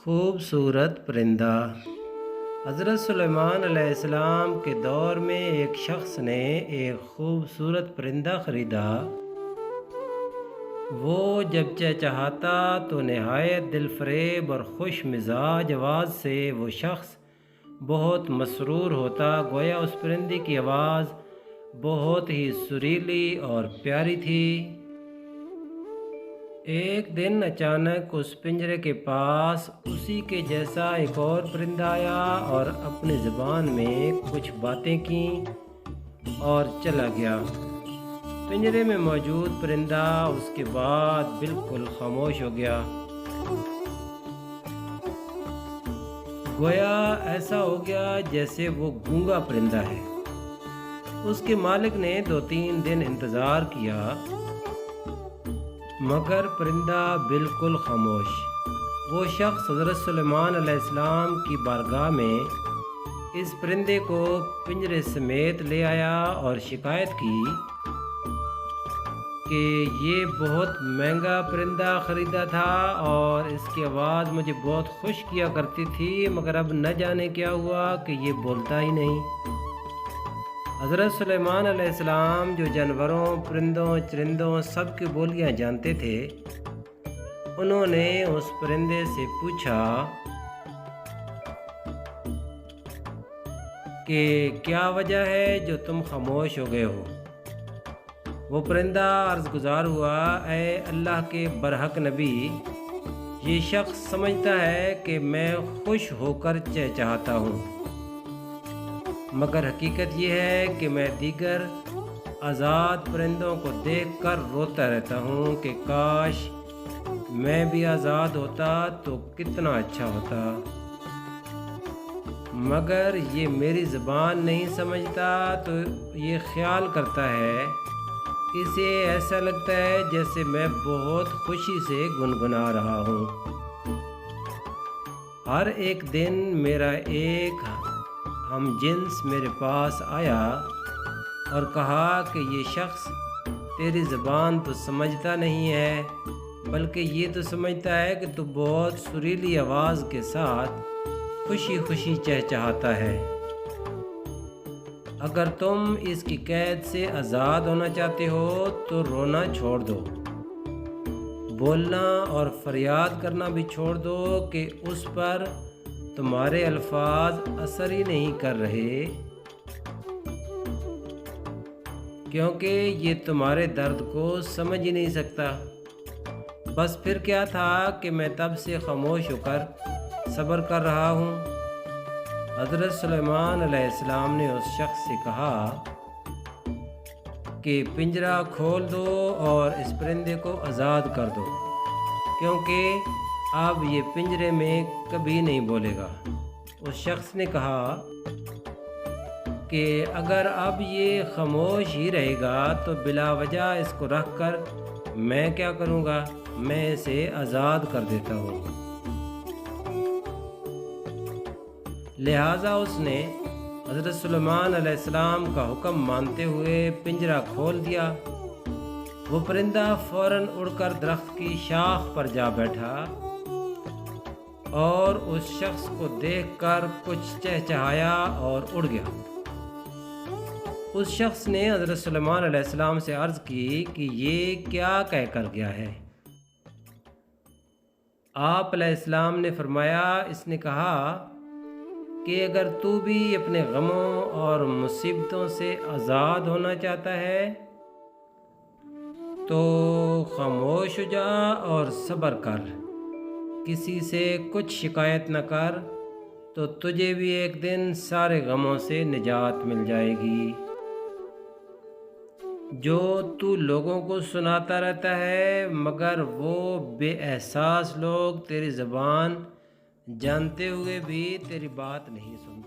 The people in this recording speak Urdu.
خوبصورت پرندہ۔ حضرت سلیمان علیہ السلام کے دور میں ایک شخص نے ایک خوبصورت پرندہ خریدا۔ وہ جب چہچہاتا تو نہایت دل فریب اور خوش مزاج آواز سے وہ شخص بہت مسرور ہوتا، گویا اس پرندے کی آواز بہت ہی سریلی اور پیاری تھی۔ ایک دن اچانک اس پنجرے کے پاس اسی کے جیسا ایک اور پرندہ آیا اور اپنی زبان میں کچھ باتیں کیں اور چلا گیا۔ پنجرے میں موجود پرندہ اس کے بعد بالکل خاموش ہو گیا، گویا ایسا ہو گیا جیسے وہ گونگا پرندہ ہے۔ اس کے مالک نے 2-3 دن انتظار کیا مگر پرندہ بالکل خاموش۔ وہ شخص حضرت سلیمان علیہ السلام کی بارگاہ میں اس پرندے کو پنجرے سمیت لے آیا اور شکایت کی کہ یہ بہت مہنگا پرندہ خریدا تھا اور اس کی آواز مجھے بہت خوش کیا کرتی تھی، مگر اب نہ جانے کیا ہوا کہ یہ بولتا ہی نہیں۔ حضرت سلیمان علیہ السلام جو جانوروں، پرندوں، چرندوں سب کی بولیاں جانتے تھے، انہوں نے اس پرندے سے پوچھا کہ کیا وجہ ہے جو تم خاموش ہو گئے ہو؟ وہ پرندہ عرض گزار ہوا، اے اللہ کے برحق نبی، یہ شخص سمجھتا ہے کہ میں خوش ہو کر چہچہاتا ہوں، مگر حقیقت یہ ہے کہ میں دیگر آزاد پرندوں کو دیکھ کر روتا رہتا ہوں کہ کاش میں بھی آزاد ہوتا تو کتنا اچھا ہوتا، مگر یہ میری زبان نہیں سمجھتا تو یہ خیال کرتا ہے، اسے ایسا لگتا ہے جیسے میں بہت خوشی سے گنگنا رہا ہوں۔ ہر ایک دن میرا ایک ہم جنس میرے پاس آیا اور کہا کہ یہ شخص تیری زبان تو سمجھتا نہیں ہے، بلکہ یہ تو سمجھتا ہے کہ تو بہت سریلی آواز کے ساتھ خوشی خوشی چہچہاتا ہے۔ اگر تم اس کی قید سے آزاد ہونا چاہتے ہو تو رونا چھوڑ دو، بولنا اور فریاد کرنا بھی چھوڑ دو کہ اس پر تمہارے الفاظ اثر ہی نہیں کر رہے، کیونکہ یہ تمہارے درد کو سمجھ ہی نہیں سکتا۔ بس پھر کیا تھا کہ میں تب سے خاموش ہو کر صبر کر رہا ہوں۔ حضرت سلیمان علیہ السلام نے اس شخص سے کہا کہ پنجرہ کھول دو اور اس پرندے کو آزاد کر دو، کیونکہ اب یہ پنجرے میں کبھی نہیں بولے گا۔ اس شخص نے کہا کہ اگر اب یہ خاموش ہی رہے گا تو بلا وجہ اس کو رکھ کر میں کیا کروں گا، میں اسے آزاد کر دیتا ہوں۔ لہٰذا اس نے حضرت سلیمان علیہ السلام کا حکم مانتے ہوئے پنجرہ کھول دیا۔ وہ پرندہ فوراً اڑ کر درخت کی شاخ پر جا بیٹھا اور اس شخص کو دیکھ کر کچھ چہچہایا اور اڑ گیا۔ اس شخص نے حضرت سلیمان علیہ السلام سے عرض کی کہ یہ کیا کہہ کر گیا ہے؟ آپ علیہ السلام نے فرمایا، اس نے کہا کہ اگر تو بھی اپنے غموں اور مصیبتوں سے آزاد ہونا چاہتا ہے تو خاموش ہو جا اور صبر کر، کسی سے کچھ شکایت نہ کر، تو تجھے بھی ایک دن سارے غموں سے نجات مل جائے گی۔ جو تو لوگوں کو سناتا رہتا ہے مگر وہ بے احساس لوگ تیری زبان جانتے ہوئے بھی تیری بات نہیں سنتے۔